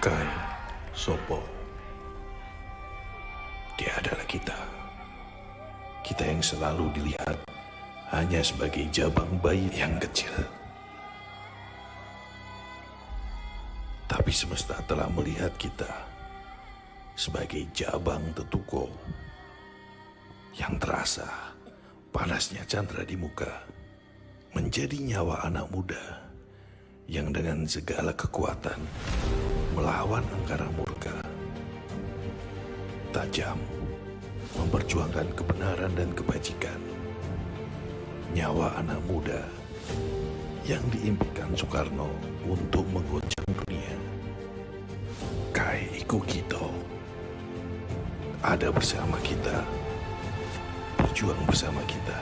Kai, Sopo, dia adalah kita. Kita yang selalu dilihat hanya sebagai jabang bayi yang kecil. Tapi semesta telah melihat kita sebagai jabang tetuko yang terasa panasnya candra di muka menjadi nyawa anak muda yang dengan segala kekuatan melawan angkara murka, tajam, memperjuangkan kebenaran dan kebajikan. Nyawa anak muda yang diimpikan Soekarno untuk menggoncang dunia. Kai Iko Kito ada bersama kita, berjuang bersama kita.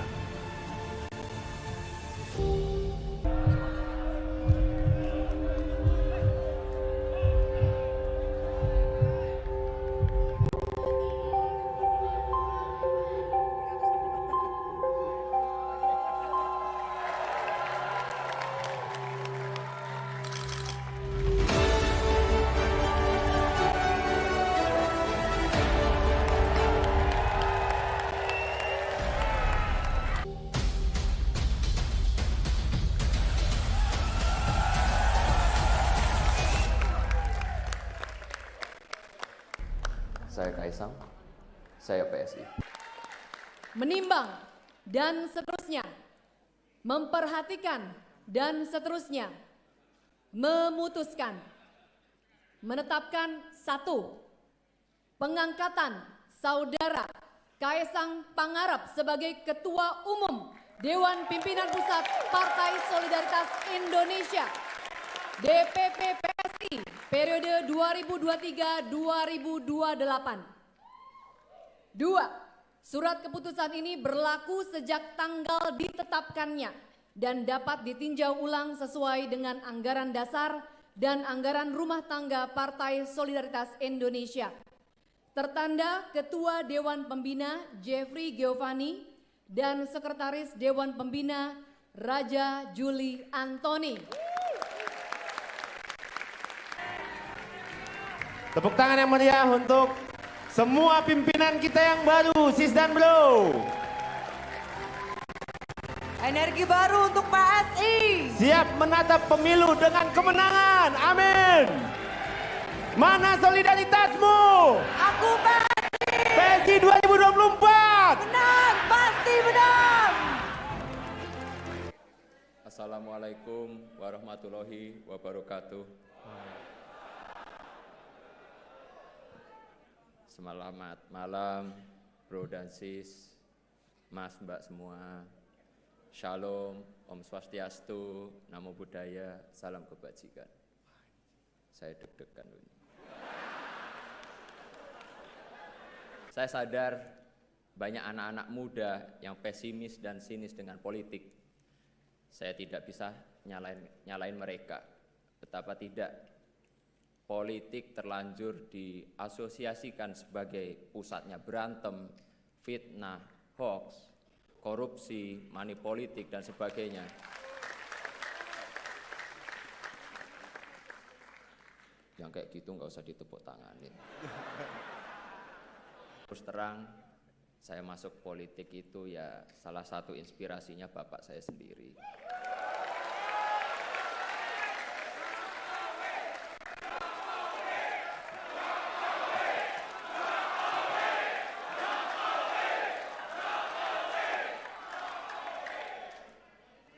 Saya Kaisang, saya PSI. Menimbang dan seterusnya, memperhatikan dan seterusnya, memutuskan, menetapkan 1. Pengangkatan Saudara Kaisang Pangarep sebagai Ketua Umum Dewan Pimpinan Pusat Partai Solidaritas Indonesia DPP PSI periode 2023-2028. 2. Surat keputusan ini berlaku sejak tanggal ditetapkannya dan dapat ditinjau ulang sesuai dengan anggaran dasar dan anggaran rumah tangga Partai Solidaritas Indonesia. Tertanda Ketua Dewan Pembina Jeffrey Giovanni dan Sekretaris Dewan Pembina Raja Juli Antoni. Tepuk tangan yang meriah untuk semua pimpinan kita yang baru, sis dan bro. Energi baru untuk PSI. Siap menatap pemilu dengan kemenangan, amin. Mana solidaritasmu? Aku PSI. PSI 2024. Menang, pasti menang. Assalamualaikum warahmatullahi wabarakatuh. Selamat malam, bro dan sis, mas mbak semua. Shalom, Om Swastiastu, Namo Buddhaya, salam kebajikan. Saya deg-degan ini. Saya sadar banyak anak-anak muda yang pesimis dan sinis dengan politik. Saya tidak bisa nyalain mereka. Betapa tidak. Politik terlanjur diasosiasikan sebagai pusatnya berantem, fitnah, hoax, korupsi, money politik, dan sebagainya. Yang kayak gitu nggak usah ditepuk tanganin. Terus terang, saya masuk politik itu ya salah satu inspirasinya bapak saya sendiri.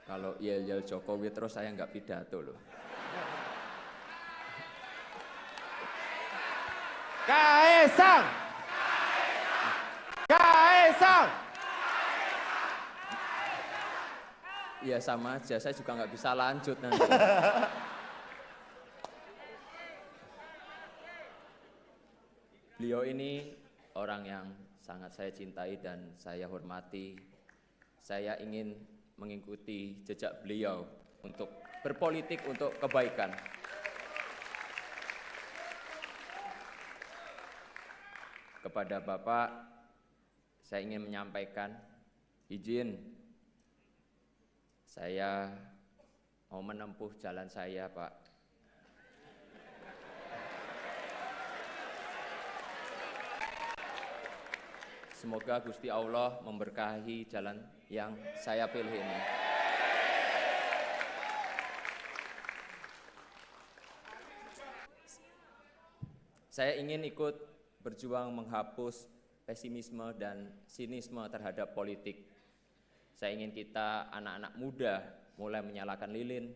Kalau yel-yel Jokowi terus saya nggak pidato loh. Kaisang. Kaisang. Iya sama aja, saya juga nggak bisa lanjut nanti. Beliau ini orang yang sangat saya cintai dan saya hormati. Saya ingin mengikuti jejak beliau untuk berpolitik untuk kebaikan. Kepada Bapak, saya ingin menyampaikan izin saya mau menempuh jalan saya, Pak. Semoga Gusti Allah memberkahi jalan yang saya pilih ini. Saya ingin ikut berjuang menghapus pesimisme dan sinisme terhadap politik. Saya ingin kita anak-anak muda mulai menyalakan lilin,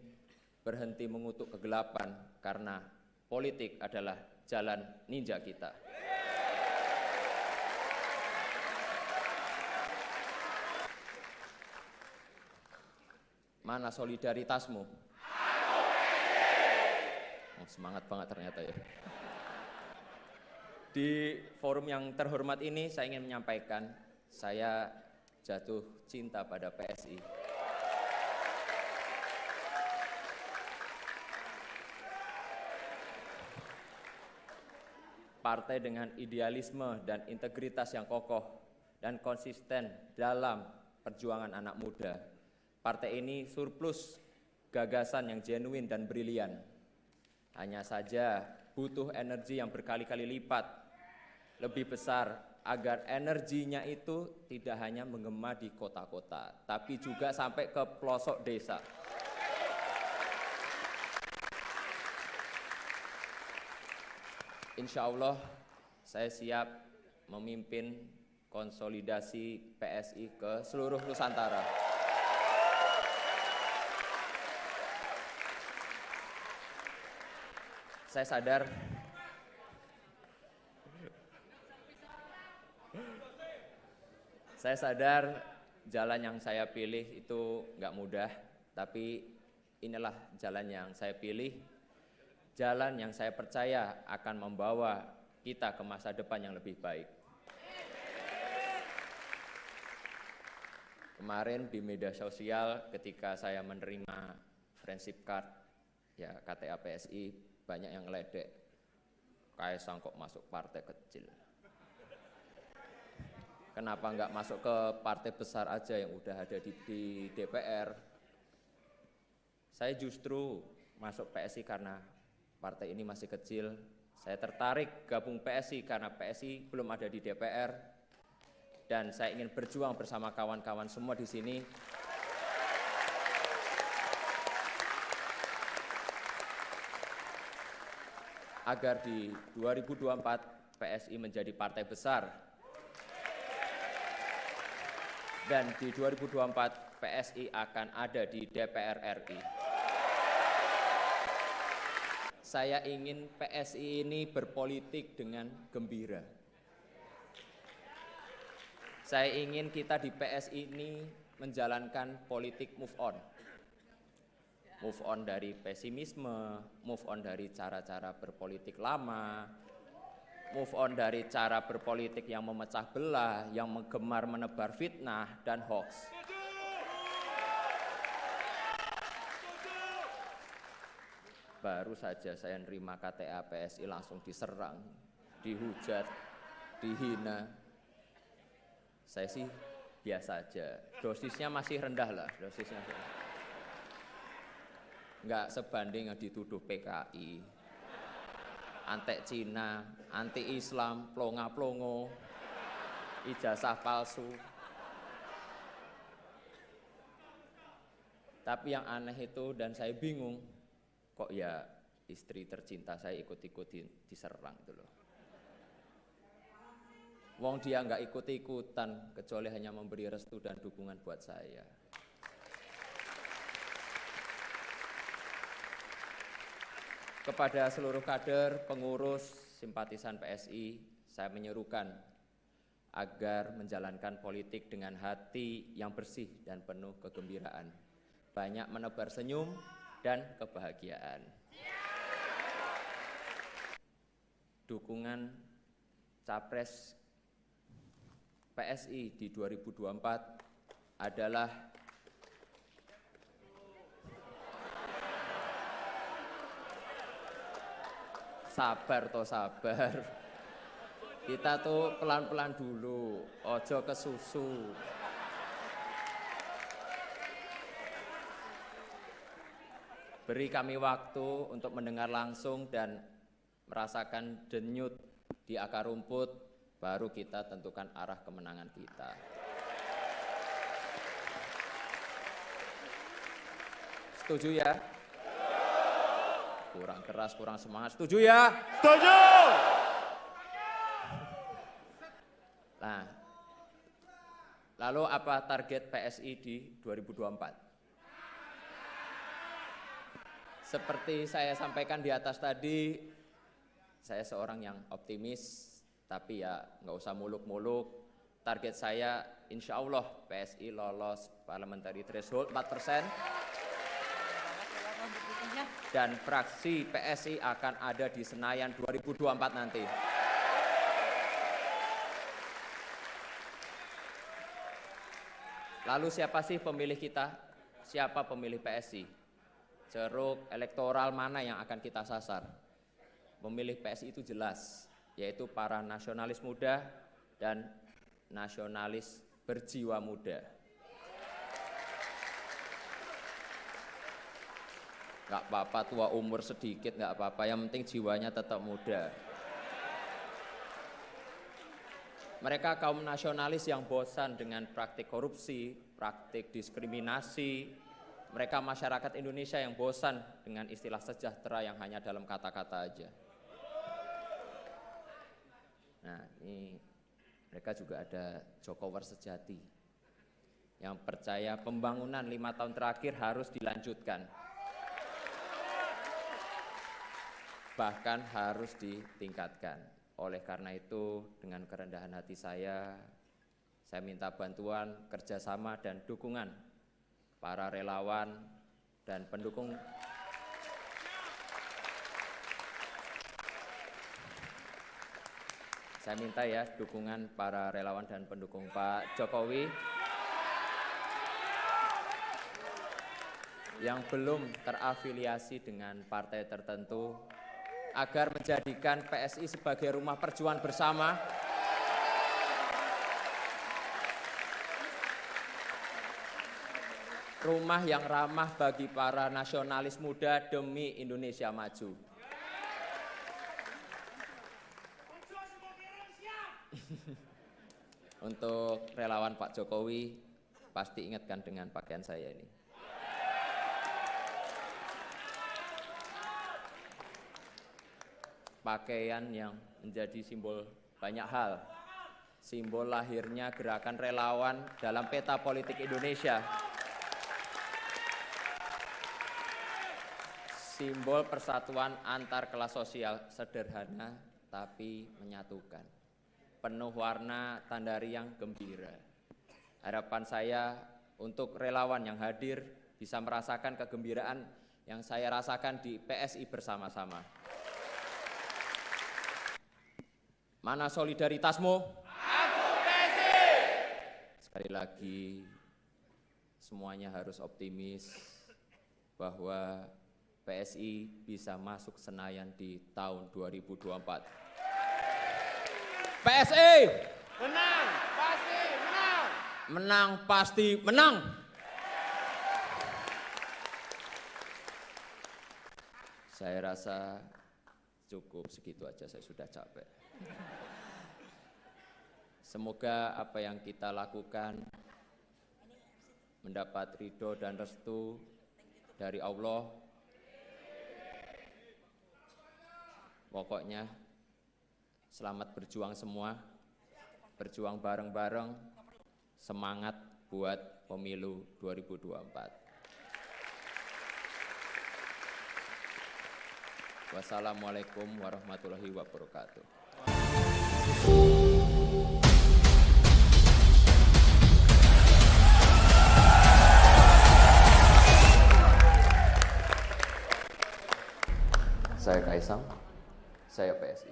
berhenti mengutuk kegelapan karena politik adalah jalan ninja kita. Mana solidaritasmu? Oh, semangat banget ternyata ya. Di forum yang terhormat ini saya ingin menyampaikan saya jatuh cinta pada PSI. Partai dengan idealisme dan integritas yang kokoh dan konsisten dalam perjuangan anak muda. Partai ini surplus gagasan yang genuine dan brilian. Hanya saja butuh energi yang berkali-kali lipat lebih besar agar energinya itu tidak hanya menggema di kota-kota, tapi juga sampai ke pelosok desa. Insya Allah saya siap memimpin konsolidasi PSI ke seluruh Nusantara. Saya sadar jalan yang saya pilih itu nggak mudah, tapi inilah jalan yang saya pilih, jalan yang saya percaya akan membawa kita ke masa depan yang lebih baik. Kemarin di media sosial ketika saya menerima friendship card, ya KTA PSI, banyak yang ngeledek, Kaisang kok masuk partai kecil. Kenapa nggak masuk ke partai besar aja yang udah ada di DPR? Saya justru masuk PSI karena partai ini masih kecil. Saya tertarik gabung PSI karena PSI belum ada di DPR. Dan saya ingin berjuang bersama kawan-kawan semua di sini. Agar di 2024 PSI menjadi partai besar. Dan di 2024 PSI akan ada di DPR RI. Saya ingin PSI ini berpolitik dengan gembira. Saya ingin kita di PSI ini menjalankan politik move on. Move on dari pesimisme, move on dari cara-cara berpolitik lama, move on dari cara berpolitik yang memecah belah, yang gemar menebar fitnah dan hoax. Baru saja saya nerima KTA PSI langsung diserang, dihujat, dihina. Saya sih biasa aja, dosisnya masih rendah lah, dosisnya nggak sebanding yang dituduh PKI, antek Cina, anti Islam, plonga-plongo, ijazah palsu. Tapi yang aneh itu dan saya bingung, kok ya istri tercinta saya ikut-ikutin diserang gitu loh. Wong dia nggak ikut-ikutan kecuali hanya memberi restu dan dukungan buat saya. Kepada seluruh kader, pengurus, simpatisan PSI, saya menyerukan agar menjalankan politik dengan hati yang bersih dan penuh kegembiraan. Banyak menebar senyum dan kebahagiaan. Dukungan Capres PSI di 2024 adalah sabar toh sabar. Kita tuh pelan-pelan dulu, ojo kesusu. Beri kami waktu untuk mendengar langsung dan merasakan denyut di akar rumput baru kita tentukan arah kemenangan kita. Setuju ya? Kurang keras, kurang semangat. Setuju ya? Setuju. Nah, lalu apa target PSI di 2024? Seperti saya sampaikan di atas tadi, saya seorang yang optimis, tapi ya nggak usah muluk-muluk. Target saya insya Allah PSI lolos parliamentary threshold 4%. Dan fraksi PSI akan ada di Senayan 2024 nanti. Lalu siapa sih pemilih kita? Siapa pemilih PSI? Ceruk elektoral mana yang akan kita sasar? Pemilih PSI itu jelas, yaitu para nasionalis muda dan nasionalis berjiwa muda. Nggak apa-apa tua umur sedikit, nggak apa-apa, yang penting jiwanya tetap muda. Mereka kaum nasionalis yang bosan dengan praktik korupsi, praktik diskriminasi. Mereka masyarakat Indonesia yang bosan dengan istilah sejahtera yang hanya dalam kata-kata aja. Nah, ini mereka juga ada Jokower sejati yang percaya pembangunan 5 tahun terakhir harus dilanjutkan. Bahkan harus ditingkatkan. Oleh karena itu, dengan kerendahan hati saya minta bantuan, kerjasama, dan dukungan para relawan dan pendukung saya minta ya dukungan para relawan dan pendukung Pak Jokowi yang belum terafiliasi dengan partai tertentu agar menjadikan PSI sebagai rumah perjuangan bersama. Rumah yang ramah bagi para nasionalis muda demi Indonesia maju. Untuk relawan Pak Jokowi, pasti ingatkan dengan pakaian saya ini. Pakaian yang menjadi simbol banyak hal. Simbol lahirnya gerakan relawan dalam peta politik Indonesia. Simbol persatuan antar kelas sosial, sederhana tapi menyatukan. Penuh warna tanda riang gembira. Harapan saya untuk relawan yang hadir bisa merasakan kegembiraan yang saya rasakan di PSI bersama-sama. Mana solidaritasmu? Aku PSI! Sekali lagi, semuanya harus optimis bahwa PSI bisa masuk Senayan di tahun 2024. PSI! Menang, pasti menang. Menang, pasti menang. Saya rasa cukup segitu aja, saya sudah capek. Semoga apa yang kita lakukan mendapat ridho dan restu dari Allah. Pokoknya selamat berjuang semua, berjuang bareng-bareng, semangat buat pemilu 2024. Wassalamualaikum warahmatullahi wabarakatuh. Saya Kaisang, saya PSI.